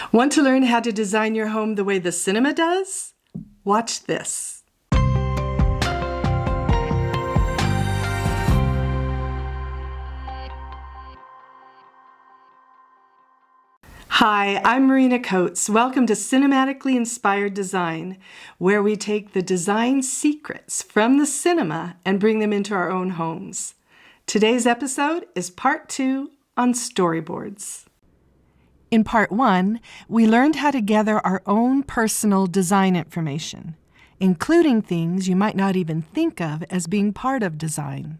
Want to learn how to design your home the way the cinema does? Watch this. Hi, I'm Marina Coates. Welcome to Cinematically Inspired Design, where we take the design secrets from the cinema and bring them into our own homes. Today's episode is part 2 on storyboards. In part 1, we learned how to gather our own personal design information, including things you might not even think of as being part of design.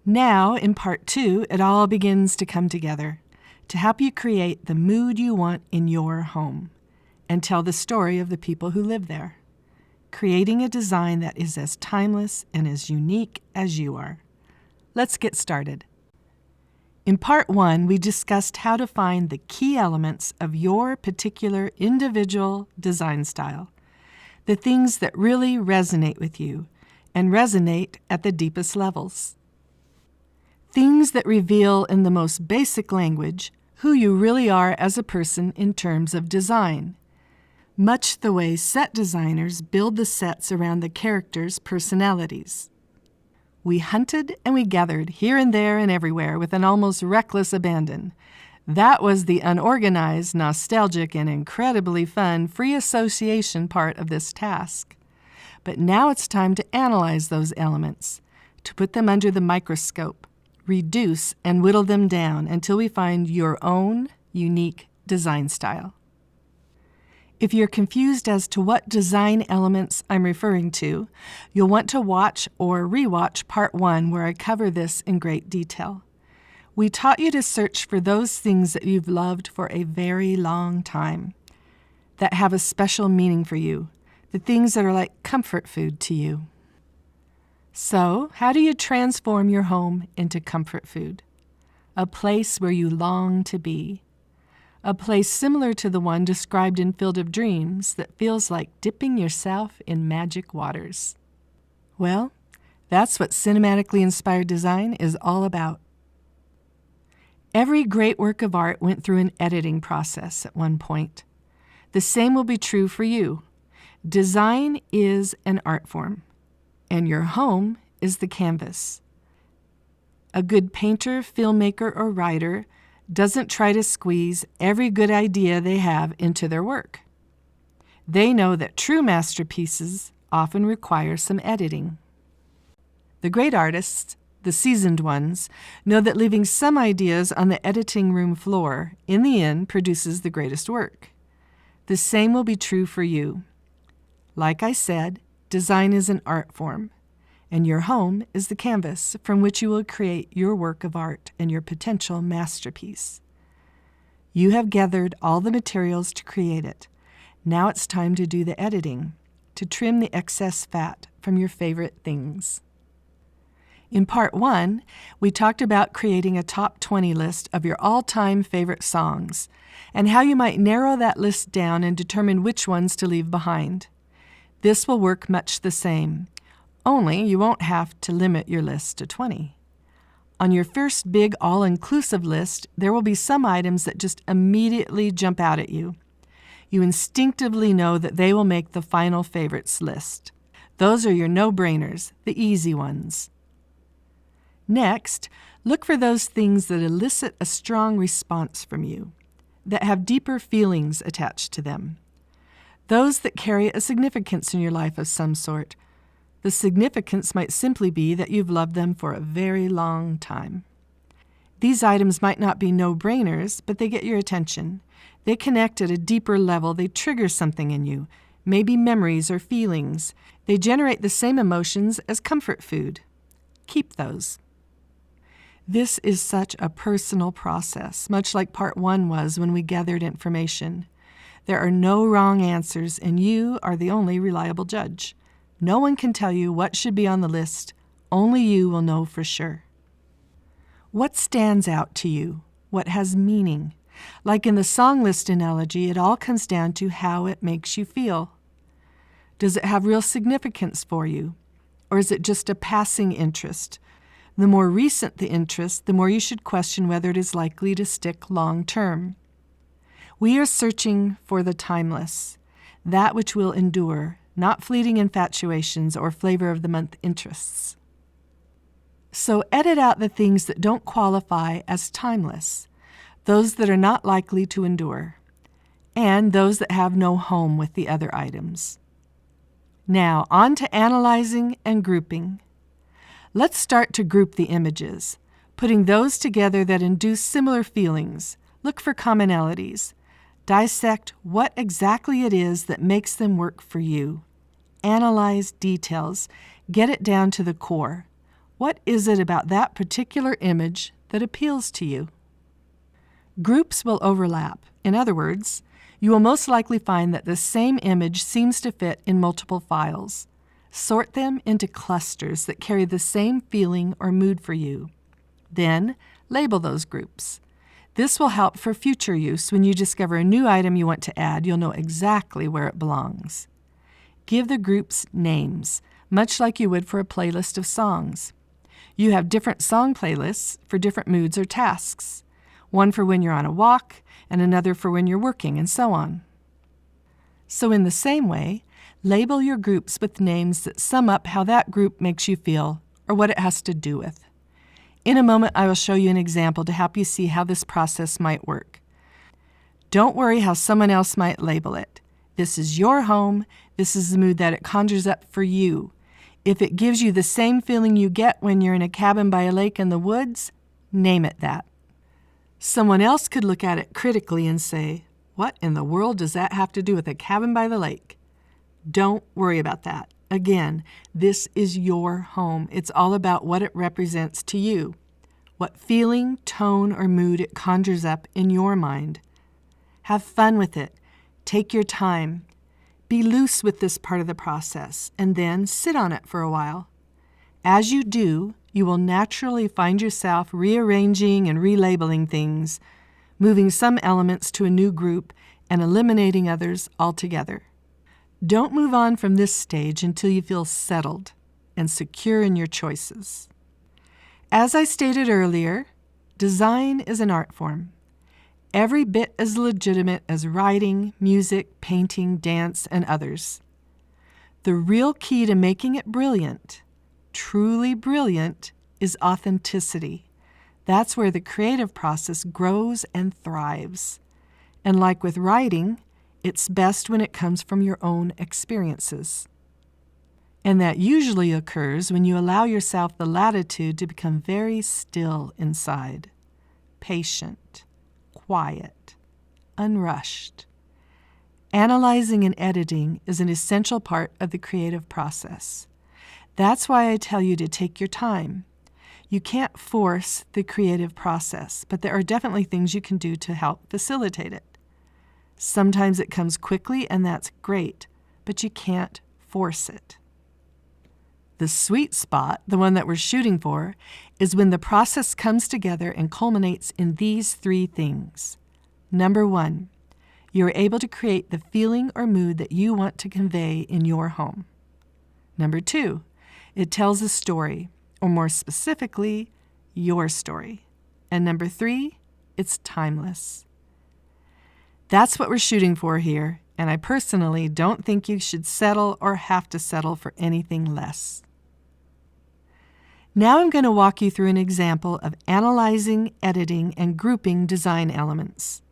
Now, in part 2, it all begins to come together to help you create the mood you want in your home and tell the story of the people who live there, creating a design that is as timeless and as unique as you are. Let's get started. In part 1, we discussed how to find the key elements of your particular individual design style, the things that really resonate with you and resonate at the deepest levels. Things that reveal in the most basic language who you really are as a person in terms of design, much the way set designers build the sets around the characters' personalities. We hunted and we gathered here and there and everywhere with an almost reckless abandon. That was the unorganized, nostalgic, and incredibly fun free association part of this task. But now it's time to analyze those elements, to put them under the microscope, reduce and whittle them down until we find your own unique design style. If you're confused as to what design elements I'm referring to, you'll want to watch or rewatch part 1 where I cover this in great detail. We taught you to search for those things that you've loved for a very long time, that have a special meaning for you, the things that are like comfort food to you. So, how do you transform your home into comfort food? A place where you long to be. A place similar to the one described in Field of Dreams that feels like dipping yourself in magic waters. Well, that's what cinematically inspired design is all about. Every great work of art went through an editing process at one point. The same will be true for you. Design is an art form, and your home is the canvas. A good painter, filmmaker, or writer doesn't try to squeeze every good idea they have into their work. They know that true masterpieces often require some editing. The great artists, the seasoned ones, know that leaving some ideas on the editing room floor, in the end, produces the greatest work. The same will be true for you. Like I said, design is an art form, and your home is the canvas from which you will create your work of art and your potential masterpiece. You have gathered all the materials to create it. Now it's time to do the editing, to trim the excess fat from your favorite things. In part 1, we talked about creating a top 20 list of your all-time favorite songs and how you might narrow that list down and determine which ones to leave behind. This will work much the same, only you won't have to limit your list to 20. On your first big all-inclusive list, there will be some items that just immediately jump out at you. You instinctively know that they will make the final favorites list. Those are your no-brainers, the easy ones. Next, look for those things that elicit a strong response from you, that have deeper feelings attached to them. Those that carry a significance in your life of some sort. The significance might simply be that you've loved them for a very long time. These items might not be no-brainers, but they get your attention. They connect at a deeper level. They trigger something in you, maybe memories or feelings. They generate the same emotions as comfort food. Keep those. This is such a personal process, much like part 1 was when we gathered information. There are no wrong answers, and you are the only reliable judge. No one can tell you what should be on the list. Only you will know for sure. What stands out to you? What has meaning? Like in the song list analogy, it all comes down to how it makes you feel. Does it have real significance for you? Or is it just a passing interest? The more recent the interest, the more you should question whether it is likely to stick long term. We are searching for the timeless, that which will endure, not fleeting infatuations or flavor-of-the-month interests. So edit out the things that don't qualify as timeless, those that are not likely to endure, and those that have no home with the other items. Now, on to analyzing and grouping. Let's start to group the images, putting those together that induce similar feelings. Look for commonalities. Dissect what exactly it is that makes them work for you. Analyze details. Get it down to the core. What is it about that particular image that appeals to you? Groups will overlap. In other words, you will most likely find that the same image seems to fit in multiple files. Sort them into clusters that carry the same feeling or mood for you. Then, label those groups. This will help for future use. When you discover a new item you want to add, you'll know exactly where it belongs. Give the groups names, much like you would for a playlist of songs. You have different song playlists for different moods or tasks. One for when you're on a walk, and another for when you're working, and so on. So in the same way, label your groups with names that sum up how that group makes you feel or what it has to do with. In a moment, I will show you an example to help you see how this process might work. Don't worry how someone else might label it. This is your home. This is the mood that it conjures up for you. If it gives you the same feeling you get when you're in a cabin by a lake in the woods, name it that. Someone else could look at it critically and say, "What in the world does that have to do with a cabin by the lake?" Don't worry about that. Again, this is your home. It's all about what it represents to you, what feeling, tone, or mood it conjures up in your mind. Have fun with it. Take your time. Be loose with this part of the process, and then sit on it for a while. As you do, you will naturally find yourself rearranging and relabeling things, moving some elements to a new group and eliminating others altogether. Don't move on from this stage until you feel settled and secure in your choices. As I stated earlier, design is an art form. Every bit as legitimate as writing, music, painting, dance, and others. The real key to making it brilliant, truly brilliant, is authenticity. That's where the creative process grows and thrives. And like with writing, it's best when it comes from your own experiences. And that usually occurs when you allow yourself the latitude to become very still inside, patient, quiet, unrushed. Analyzing and editing is an essential part of the creative process. That's why I tell you to take your time. You can't force the creative process, but there are definitely things you can do to help facilitate it. Sometimes it comes quickly, and that's great, but you can't force it. The sweet spot, the one that we're shooting for, is when the process comes together and culminates in these three things. Number one, you're able to create the feeling or mood that you want to convey in your home. Number two, it tells a story, or more specifically, your story. And number three, it's timeless. That's what we're shooting for here, and I personally don't think you should settle or have to settle for anything less. Now I'm going to walk you through an example of analyzing, editing, and grouping design elements.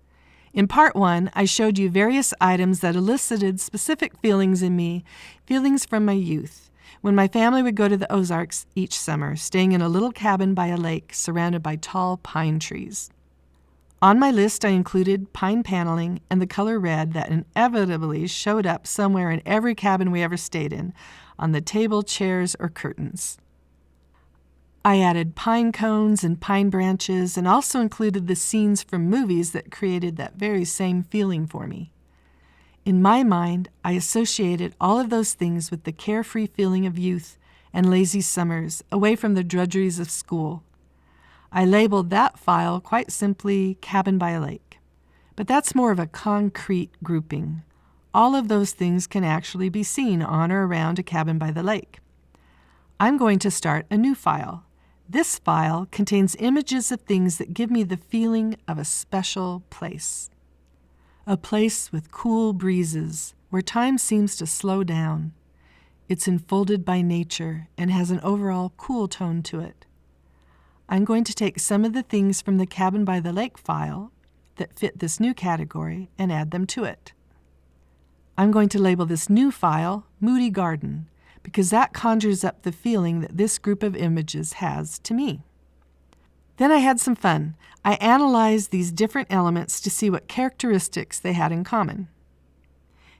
In part one, I showed you various items that elicited specific feelings in me, feelings from my youth, when my family would go to the Ozarks each summer, staying in a little cabin by a lake surrounded by tall pine trees. On my list, I included pine paneling and the color red that inevitably showed up somewhere in every cabin we ever stayed in, on the table, chairs, or curtains. I added pine cones and pine branches and also included the scenes from movies that created that very same feeling for me. In my mind, I associated all of those things with the carefree feeling of youth and lazy summers away from the drudgeries of school. I labeled that file quite simply Cabin by a Lake. But that's more of a concrete grouping. All of those things can actually be seen on or around a cabin by the lake. I'm going to start a new file. This file contains images of things that give me the feeling of a special place. a place with cool breezes where time seems to slow down. It's enfolded by nature and has an overall cool tone to it. I'm going to take some of the things from the Cabin by the Lake file that fit this new category and add them to it. I'm going to label this new file Moody Garden because that conjures up the feeling that this group of images has to me. Then I had some fun. I analyzed these different elements to see what characteristics they had in common.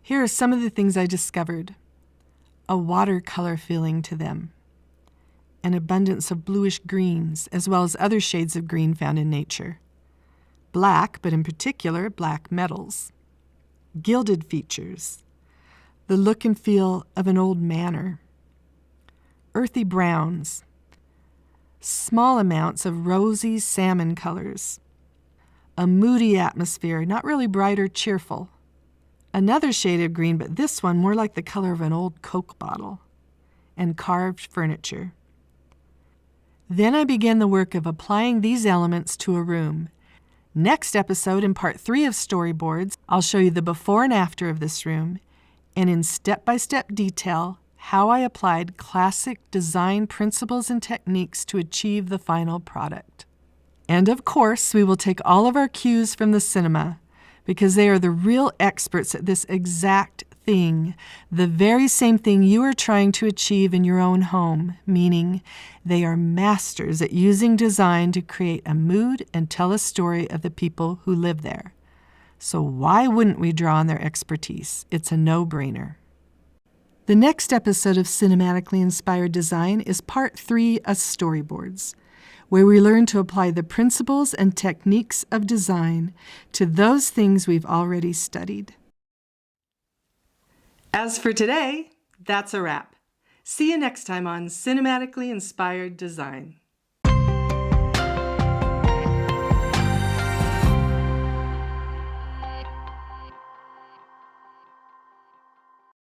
Here are some of the things I discovered. A watercolor feeling to them. An abundance of bluish greens, as well as other shades of green found in nature. Black, but in particular, black metals. Gilded features. The look and feel of an old manor. Earthy browns. Small amounts of rosy salmon colors. A moody atmosphere, not really bright or cheerful. Another shade of green, but this one more like the color of an old Coke bottle. And carved furniture. Then I began the work of applying these elements to a room. Next episode, in part 3 of Storyboards, I'll show you the before and after of this room, and in step-by-step detail, how I applied classic design principles and techniques to achieve the final product. And of course, we will take all of our cues from the cinema, because they are the real experts at this exact thing, the very same thing you are trying to achieve in your own home, meaning they are masters at using design to create a mood and tell a story of the people who live there. So why wouldn't we draw on their expertise? It's a no-brainer. The next episode of Cinematically Inspired Design is part 3 of Storyboards, where we learn to apply the principles and techniques of design to those things we've already studied. As for today, that's a wrap. See you next time on Cinematically Inspired Design.